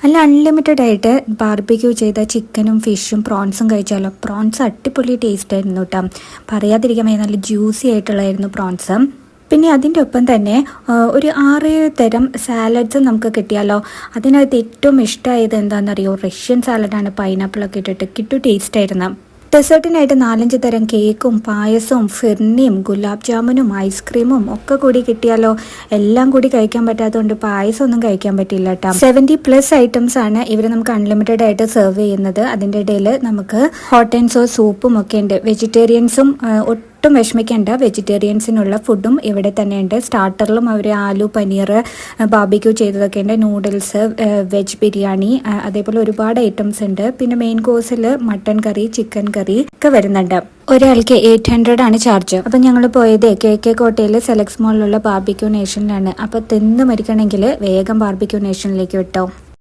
അല്ല, അൺലിമിറ്റഡ് ആയിട്ട് ബാർബിക്യൂ ചെയ്ത ചിക്കനും ഫിഷും പ്രോൺസും കഴിച്ചാലോ. പ്രോൺസ് അടിപൊളി ടേസ്റ്റ് ആയിരുന്നു കേട്ടോ, പറയാതിരിക്കാൻ വയ്യ. നല്ല ജ്യൂസി ആയിട്ടുള്ളായിരുന്നു പ്രോൺസ്. പിന്നെ അതിൻ്റെ ഒപ്പം തന്നെ ഒരു 6-7 തരം സാലഡ്സ് നമുക്ക് കിട്ടിയാലോ. അതിനകത്ത് ഏറ്റവും ഇഷ്ടമായത് എന്താണെന്നറിയോ, റഷ്യൻ സാലഡാണ്. പൈനാപ്പിളൊക്കെ ഇട്ടിട്ട് കിട്ടു ടേസ്റ്റ് ആയിരുന്നു. ഡെസേർട്ടിനായിട്ട് 4-5 തരം കേക്കും പായസവും ഫിർണിയും ഗുലാബ് ജാമുനും ഐസ്ക്രീമും ഒക്കെ കൂടി കിട്ടിയാലോ. എല്ലാം കൂടി കഴിക്കാൻ പറ്റാത്തതുകൊണ്ട് പായസം ഒന്നും കഴിക്കാൻ പറ്റില്ല കേട്ടോ. 70+ ഐറ്റംസ് ആണ് ഇവർ നമുക്ക് അൺലിമിറ്റഡ് ആയിട്ട് സെർവ് ചെയ്യുന്നത്. അതിൻ്റെ ഇടയിൽ നമുക്ക് ഹോട്ട് ആൻഡ് സോസ് സൂപ്പും ഒക്കെ ഉണ്ട്. വെജിറ്റേറിയൻസും ഒട്ടും വിഷമിക്കേണ്ട, വെജിറ്റേറിയൻസിനുള്ള ഫുഡും ഇവിടെ തന്നെ ഉണ്ട്. സ്റ്റാർട്ടറിലും അവർ ആലു പനീർ ബാർബിക്യൂ ചെയ്തതൊക്കെ ഉണ്ട്. നൂഡിൽസ്, വെജ് ബിരിയാണി, അതേപോലെ ഒരുപാട് ഐറ്റംസ് ഉണ്ട്. പിന്നെ മെയിൻ കോഴ്സിൽ മട്ടൺ കറി, ചിക്കൻ കറി ഒക്കെ വരുന്നുണ്ട്. ഒരാൾക്ക് 800 ആണ് ചാർജ്. അപ്പം ഞങ്ങൾ പോയത് KK കോട്ടയിൽ സെലക്സ് മോളിലുള്ള ബാർബിക്യൂ നേഷനിലാണ്. അപ്പോൾ തിന്ന് മരിക്കണമെങ്കിൽ വേഗം ബാർബിക്യൂ നേഷനിലേക്ക് വിട്ടോ.